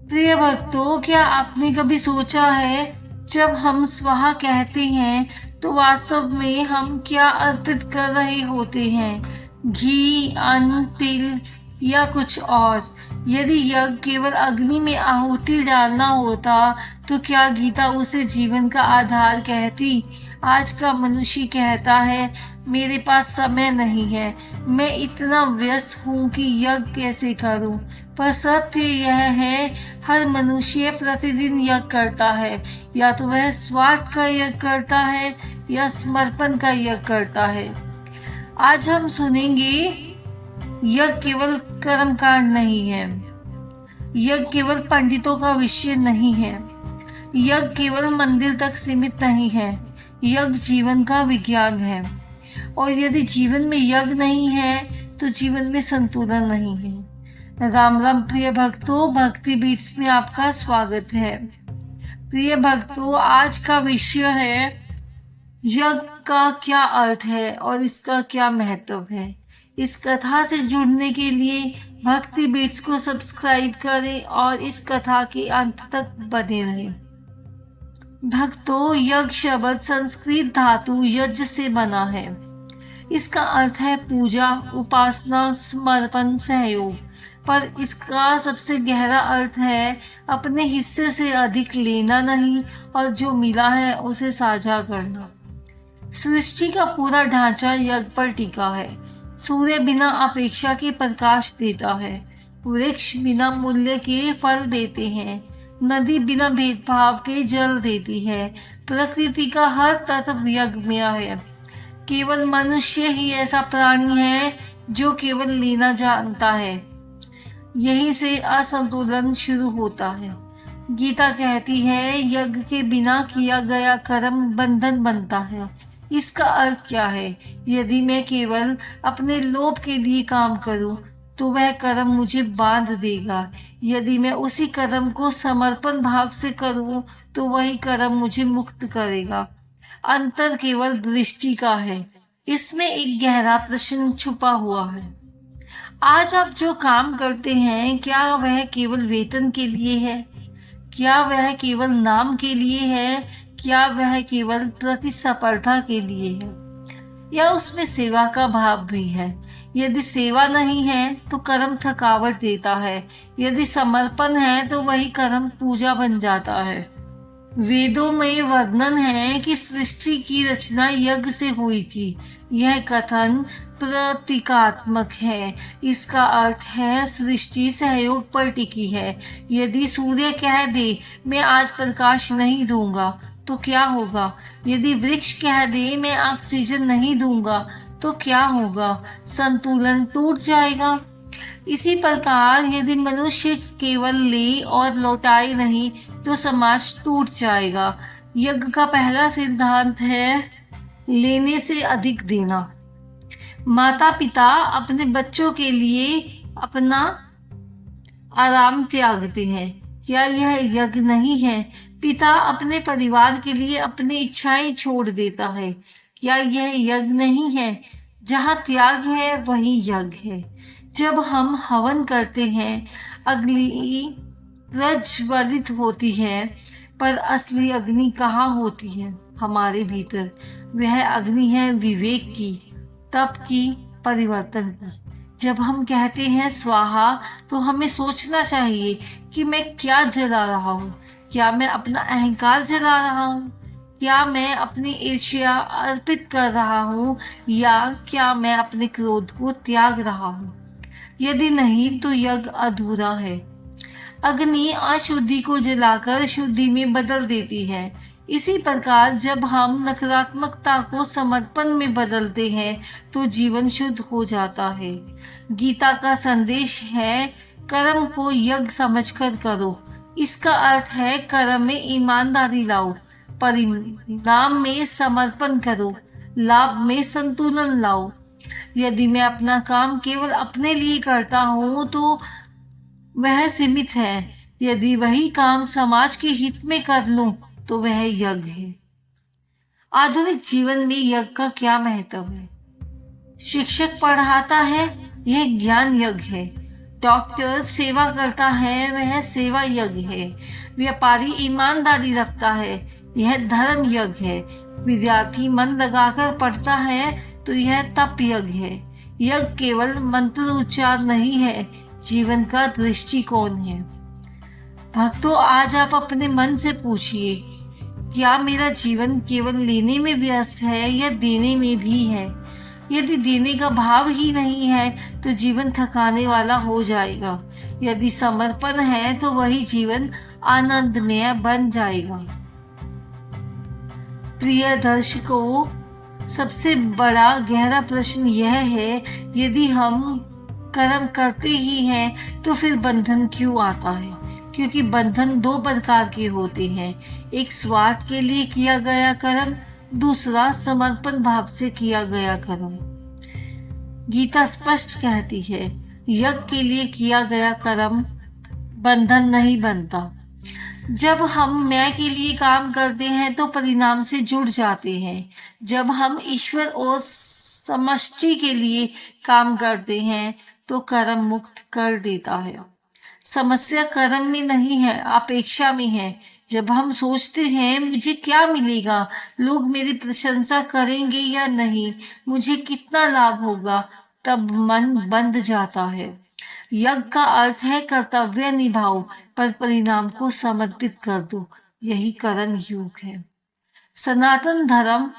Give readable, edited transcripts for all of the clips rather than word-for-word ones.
प्रिय भक्तों, क्या आपने कभी सोचा है जब हम स्वाहा कहते हैं तो वास्तव में हम क्या अर्पित कर रहे होते हैं? घी, अन्न, तिल या कुछ और? यदि यज्ञ केवल अग्नि में आहुति डालना होता तो क्या गीता उसे जीवन का आधार कहती? आज का मनुष्य कहता है, मेरे पास समय नहीं है, मैं इतना व्यस्त हूँ कि यज्ञ कैसे करूँ। पर सत्य यह है, हर मनुष्य प्रतिदिन यज्ञ करता है। या तो वह स्वार्थ का यज्ञ करता है या समर्पण का यज्ञ करता है। आज हम सुनेंगे, यज्ञ केवल कर्मकांड नहीं है, यज्ञ केवल पंडितों का विषय नहीं है, यज्ञ केवल मंदिर तक सीमित नहीं है, यज्ञ जीवन का विज्ञान है। और यदि जीवन में यज्ञ नहीं है तो जीवन में संतुलन नहीं है। राम राम प्रिय भक्तों, भक्ति बीट्स में आपका स्वागत है। प्रिय भक्तों, आज का विषय है यज्ञ का क्या अर्थ है और इसका क्या महत्व है। इस कथा से जुड़ने के लिए भक्ति बीट्स को सब्सक्राइब करें और इस कथा के अंत तक बने रहें। भक्तों, यज्ञ शब्द संस्कृत धातु यज्ञ से बना है। इसका अर्थ है पूजा, उपासना, समर्पण, सहयोग। पर इसका सबसे गहरा अर्थ है अपने हिस्से से अधिक लेना नहीं और जो मिला है उसे साझा करना। सृष्टि का पूरा ढांचा यज्ञ पर टिका है। सूर्य बिना अपेक्षा के प्रकाश देता है, वृक्ष बिना मूल्य के फल देते हैं, नदी बिना भेदभाव के जल देती है, प्रकृति का हर तत्व यज्ञमय है। केवल मनुष्य ही ऐसा प्राणी है जो केवल लेना जानता है। यहीं से असंतुलन शुरू होता है। गीता कहती है, यज्ञ के बिना किया गया कर्म बंधन बनता है। इसका अर्थ क्या है? यदि मैं केवल अपने लोभ के लिए काम करूं तो वह कर्म मुझे बांध देगा। यदि मैं उसी कर्म को समर्पण भाव से करूं तो वही कर्म मुझे मुक्त करेगा। अंतर केवल दृष्टि का है। इसमें एक गहरा प्रश्न छुपा हुआ है। आज आप जो काम करते हैं, क्या वह केवल वेतन के लिए है? क्या वह केवल नाम के लिए है? क्या वह केवल प्रतिस्पर्धा के लिए है? या उसमें सेवा का भाव भी है? यदि सेवा नहीं है तो कर्म थकावट देता है। यदि समर्पण है तो वही कर्म पूजा बन जाता है। वेदों में वर्णन है कि सृष्टि की रचना यज्ञ से हुई थी। यह कथन प्रतीकात्मक है। इसका अर्थ है सृष्टि सहयोग पर टिकी है। यदि सूर्य कह दे, मैं आज प्रकाश नहीं दूंगा, तो क्या होगा? यदि वृक्ष कह दे, मैं ऑक्सीजन नहीं दूंगा, तो क्या होगा? संतुलन टूट जाएगा। इसी प्रकार यदि मनुष्य केवल ले और लौटाए नहीं तो समाज टूट जाएगा। यज्ञ का पहला सिद्धांत है लेने से अधिक देना। माता पिता अपने बच्चों के लिए अपना आराम त्यागते हैं। क्या यह यज्ञ नहीं है? पिता अपने परिवार के लिए अपनी इच्छाएं छोड़ देता है। क्या यह यज्ञ नहीं है? जहाँ त्याग है वही यज्ञ है। जब हम हवन करते हैं, अग्नि प्रज्वलित होती है, पर असली अग्नि कहाँ होती है? हमारे भीतर। वह अग्नि है विवेक की, तप की, परिवर्तन की। जब हम कहते हैं स्वाहा तो हमें सोचना चाहिए कि मैं क्या जला रहा हूँ। क्या मैं अपना अहंकार जला रहा हूँ? क्या मैं अपनी ईर्ष्या अर्पित कर रहा हूँ या क्या मैं अपने क्रोध को त्याग रहा हूँ? यदि नहीं तो यज्ञ अधूरा है। अग्नि अशुद्धि को जलाकर शुद्धि में बदल देती है। इसी प्रकार जब हम नकारात्मकता को समर्पण में बदलते हैं तो जीवन शुद्ध हो जाता है। गीता का संदेश है, कर्म को यज्ञ समझकर करो। इसका अर्थ है कर्म में ईमानदारी लाओ, परिणाम में समर्पण करो, लाभ में संतुलन लाओ। यदि मैं अपना काम केवल अपने लिए करता हूँ तो वह सीमित है। यदि वही काम समाज के हित में कर लूं तो वह यज्ञ है। आधुनिक जीवन में यज्ञ का क्या महत्व है? शिक्षक पढ़ाता है, यह ज्ञान यज्ञ है। डॉक्टर सेवा करता है, वह सेवा यज्ञ है। व्यापारी ईमानदारी रखता है, यह धर्म यज्ञ है। विद्यार्थी मन लगाकर पढ़ता है तो यह तप यज्ञ है। यज्ञ केवल मंत्र उच्चार नहीं है, जीवन का दृष्टिकोण है। भक्तों, आज आप अपने मन से पूछिए, क्या मेरा जीवन केवल लेने में व्यस्त है या देने में भी है? यदि देने का भाव ही नहीं है तो जीवन थकाने वाला हो जाएगा। यदि समर्पण है तो वही जीवन आनंदमय बन जाएगा। प्रिय दर्शकों, सबसे बड़ा गहरा प्रश्न यह है, यदि हम कर्म करते ही हैं तो फिर बंधन क्यों आता है? क्योंकि बंधन दो प्रकार के होते हैं, एक स्वार्थ के लिए किया गया कर्म, दूसरा समर्पण भाव से किया गया कर्म। गीता स्पष्ट कहती है, यज्ञ के लिए किया गया कर्म बंधन नहीं बनता। जब हम मैं के लिए काम करते हैं तो परिणाम से जुड़ जाते हैं। जब हम ईश्वर और समष्टि के लिए काम करते हैं तो कर्म मुक्त कर देता है। समस्या कर्म में नहीं है, अपेक्षा में है। जब हम सोचते हैं मुझे क्या मिलेगा, लोग मेरी प्रशंसा करेंगे या नहीं, मुझे कितना लाभ होगा, तब मन बंध जाता है। यज्ञ का अर्थ है कर्तव्य निभाओ पर परिणाम को समर्पित कर दो, यही कर्म योग है। सनातन धर्म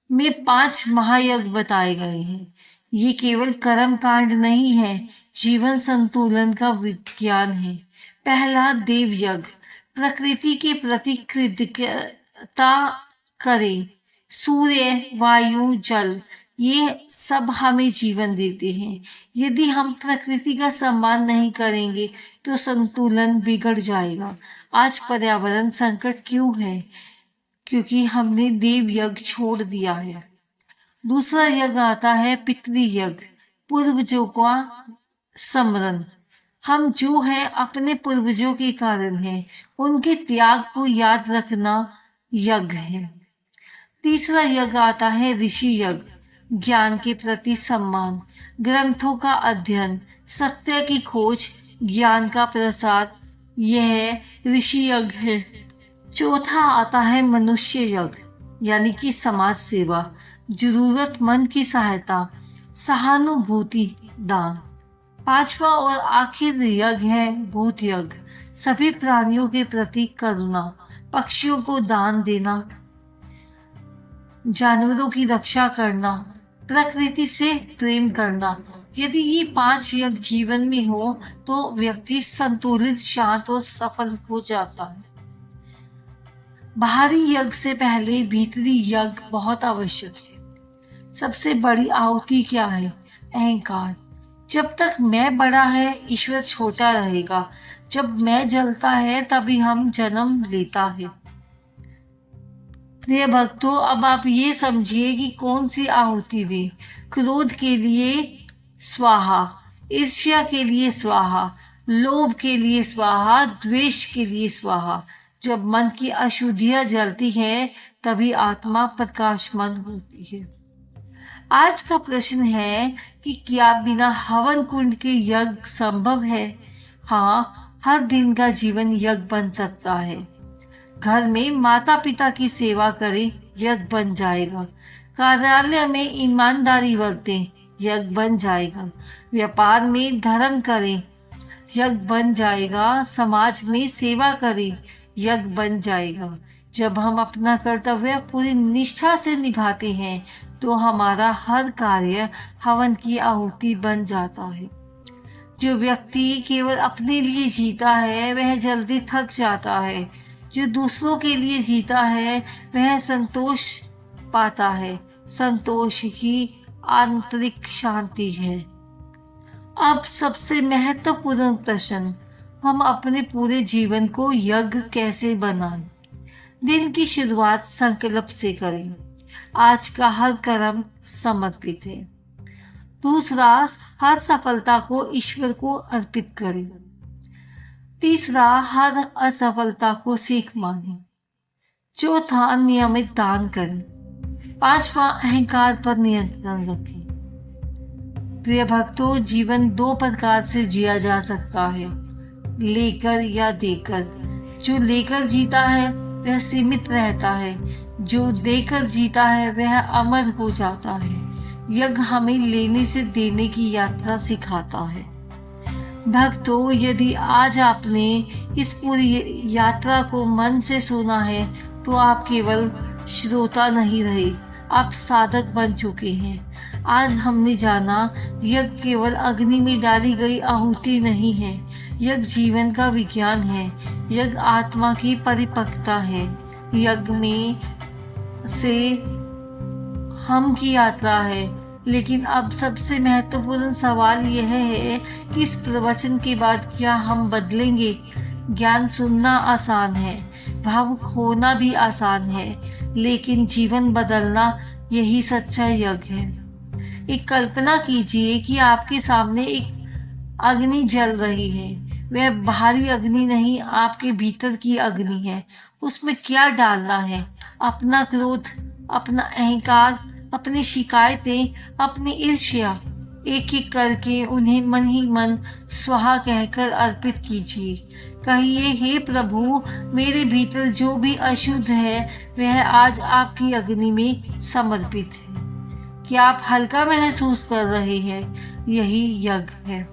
में 5 महायज्ञ बताए गए हैं। ये केवल कर्म कांड नहीं है, जीवन संतुलन का विज्ञान है। पहला देव यज्ञ, प्रकृति के प्रति कृतज्ञता करें। सूर्य, वायु, जल, ये सब हमें जीवन देते हैं। यदि हम प्रकृति का सम्मान नहीं करेंगे तो संतुलन बिगड़ जाएगा। आज पर्यावरण संकट क्यों है? क्योंकि हमने देव यज्ञ छोड़ दिया है। दूसरा यज्ञ आता है पितृ यज्ञ, पूर्वजों का स्मरण। हम जो है अपने पूर्वजों के कारण हैं, उनके त्याग को याद रखना यज्ञ है। तीसरा यज्ञ आता है ऋषि यज्ञ, ज्ञान के प्रति सम्मान, ग्रंथों का अध्ययन, सत्य की खोज, ज्ञान का प्रसार, यह ऋषि यज्ञ है। चौथा आता है मनुष्य यज्ञ, यानी कि समाज सेवा, जरूरतमंद की सहायता, सहानुभूति, दान। पांचवा और आखिर यज्ञ है भूत यज्ञ, सभी प्राणियों के प्रति करुणा, पक्षियों को दान देना, जानवरों की रक्षा करना, प्रकृति से प्रेम करना। यदि ये 5 यज्ञ जीवन में हो तो व्यक्ति संतुलित, शांत और सफल हो जाता है। बाहरी यज्ञ से पहले भीतरी यज्ञ बहुत आवश्यक है। सबसे बड़ी आहुति क्या है? अहंकार। जब तक मैं बड़ा है, ईश्वर छोटा रहेगा। जब मैं जलता है तभी हम जन्म लेता है। प्रिय भक्तों, अब आप ये समझिए कि कौन सी आहुति दें। क्रोध के लिए स्वाहा, ईर्ष्या के लिए स्वाहा, लोभ के लिए स्वाहा, द्वेष के लिए स्वाहा। जब मन की अशुद्धियां जलती है तभी आत्मा प्रकाशमान होती है। आज का प्रश्न है कि क्या बिना हवन कुंड के यज्ञ संभव है? हाँ, हर दिन का जीवन यज्ञ बन सकता है। घर में माता पिता की सेवा करें, यज्ञ बन जाएगा। कार्यालय में ईमानदारी बरतें, यज्ञ बन जाएगा। व्यापार में धर्म करें, यज्ञ बन जाएगा। समाज में सेवा करें, यज्ञ बन जाएगा। जब हम अपना कर्तव्य पूरी निष्ठा से निभाते हैं तो हमारा हर कार्य हवन की आहुति बन जाता है। जो व्यक्ति केवल अपने लिए जीता है वह जल्दी थक जाता है। जो दूसरों के लिए जीता है वह संतोष पाता है। संतोष ही आंतरिक शांति है। अब सबसे महत्वपूर्ण प्रश्न, हम अपने पूरे जीवन को यज्ञ कैसे बनाएं? दिन की शुरुआत संकल्प से करें। आज का हर कर्म समर्पित है। दूसरा, हर सफलता को ईश्वर को अर्पित करें। तीसरा, हर असफलता को सीख मानें। चौथा, नियमित दान करें। पांचवा, अहंकार पर नियंत्रण रखें। प्रिय भक्तों, जीवन दो प्रकार से जिया जा सकता है, लेकर या देकर। जो लेकर जीता है वह सीमित रहता है, जो देकर जीता है वह अमर हो जाता है। यज्ञ हमें लेने से देने की यात्रा सिखाता है। भक्तों, यदि आज आपने इस पूरी यात्रा को मन से सुना है तो आप केवल श्रोता नहीं रहे, आप साधक बन चुके हैं। आज हमने जाना, यज्ञ केवल अग्नि में डाली गई आहुति नहीं है, यज्ञ जीवन का विज्ञान है, यज्ञ आत्मा की परिपक्वता है, यज्ञ में से हम की यात्रा है। लेकिन अब सबसे महत्वपूर्ण सवाल यह है कि इस प्रवचन के बाद क्या हम बदलेंगे? ज्ञान सुनना आसान है, भाव खोना भी आसान है, लेकिन जीवन बदलना यही सच्चा यज्ञ है। एक कल्पना कीजिए कि आपके सामने एक अग्नि जल रही है। वह बाहरी अग्नि नहीं, आपके भीतर की अग्नि है। उसमें क्या डालना है? अपना क्रोध, अपना अहंकार, अपनी शिकायतें, अपनी ईर्ष्या। एक एक करके उन्हें मन ही मन स्वाहा कहकर अर्पित कीजिए। कहिए, हे प्रभु, मेरे भीतर जो भी अशुद्ध है वह आज आपकी अग्नि में समर्पित है। क्या आप हल्का महसूस कर रहे हैं? यही यज्ञ है।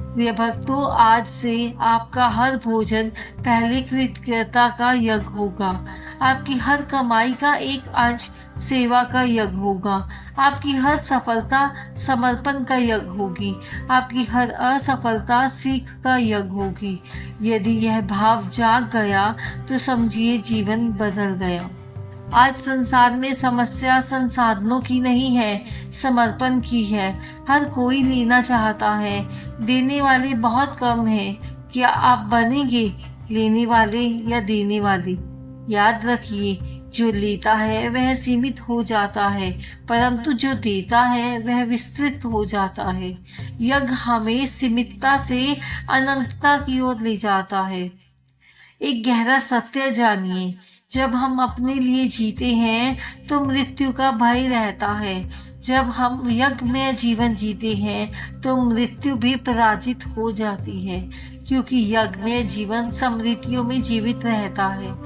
प्रिय भक्तों, आज से आपका हर भोजन पहले कृतज्ञता का यज्ञ होगा। आपकी हर कमाई का एक अंश सेवा का यज्ञ होगा। आपकी हर सफलता समर्पण का यज्ञ होगी। आपकी हर असफलता सीख का यज्ञ होगी। यदि यह भाव जाग गया तो समझिए जीवन बदल गया। आज संसार में समस्या संसाधनों की नहीं है, समर्पण की है। हर कोई लेना चाहता है, देने वाले बहुत कम हैं। क्या आप बनेंगे लेने वाले या देने वाले? याद रखिए, जो लेता है वह सीमित हो जाता है, परंतु जो देता है वह विस्तृत हो जाता है। यज्ञ हमें सीमितता से अनंतता की ओर ले जाता है। एक गहरा सत्य जानिए, जब हम अपने लिए जीते हैं तो मृत्यु का भय रहता है। जब हम यज्ञ में जीवन जीते हैं तो मृत्यु भी पराजित हो जाती है, क्योंकि यज्ञ में जीवन स्मृतियों में जीवित रहता है।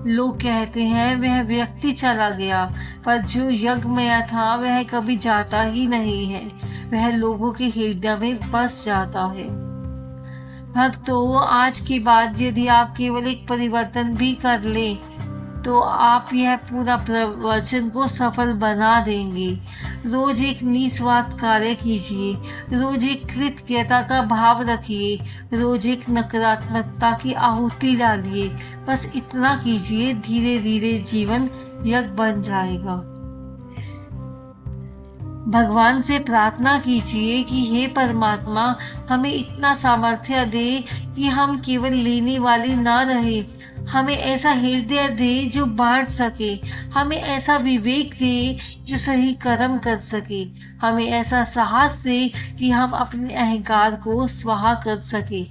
लोग कहते हैं वह व्यक्ति चला गया, पर जो यज्ञ में था वह कभी जाता ही नहीं है, वह लोगों के हृदय में बस जाता है। भक्तों, आज के बाद यदि आप केवल एक परिवर्तन भी कर ले तो आप यह पूरा प्रवचन को सफल बना देंगे। रोज एक निस्वार्थ कार्य कीजिए, रोज एक कृतज्ञता का भाव रखिए, रोज एक नकारात्मकता की आहुति डालिए। बस इतना कीजिए, धीरे धीरे जीवन यज्ञ बन जाएगा। भगवान से प्रार्थना कीजिए कि हे परमात्मा, हमें इतना सामर्थ्य दे कि हम केवल लेने वाले ना रहे। हमें ऐसा हृदय दे जो बांट सके, हमें ऐसा विवेक दे जो सही कर्म कर सके, हमें ऐसा साहस दे कि हम अपने अहंकार को स्वाहा कर सके।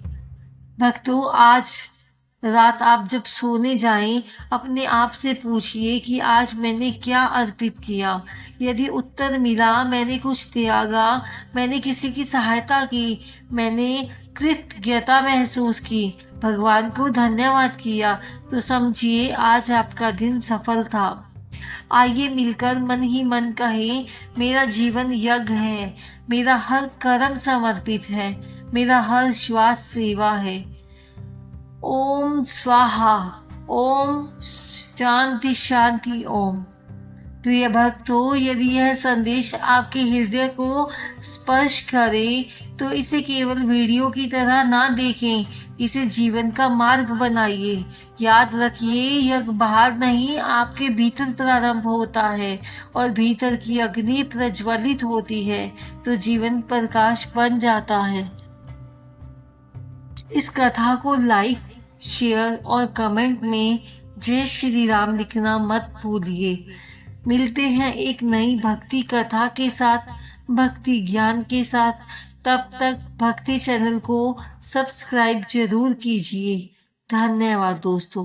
भक्तों, आज रात आप जब सोने जाएं, अपने आप से पूछिए कि आज मैंने क्या अर्पित किया। यदि उत्तर मिला मैंने कुछ त्यागा, मैंने किसी की सहायता की, मैंने कृतज्ञता महसूस की, भगवान को धन्यवाद किया, तो समझिए आज आपका दिन सफल था। आइए मिलकर मन ही मन कहें, मेरा जीवन यज्ञ है, मेरा हर कर्म समर्पित है, मेरा हर श्वास सेवा है। ओम स्वाहा, ओम शांति शांति ओम। प्रिय भक्तों, यदि यह संदेश आपके हृदय को स्पर्श करे तो इसे केवल वीडियो की तरह ना देखें, इसे जीवन का मार्ग बनाइए। याद रखिए, यज्ञ बाहर नहीं, आपके भीतर प्रारंभ होता है, और भीतर की अग्नि प्रज्वलित होती है तो जीवन प्रकाश बन जाता है। इस कथा को लाइक, शेयर और कमेंट में जय श्री राम लिखना मत भूलिए। मिलते हैं एक नई भक्ति कथा के साथ, भक्ति ज्ञान के साथ। तब तक भक्ति चैनल को सब्सक्राइब जरूर कीजिए। धन्यवाद दोस्तों।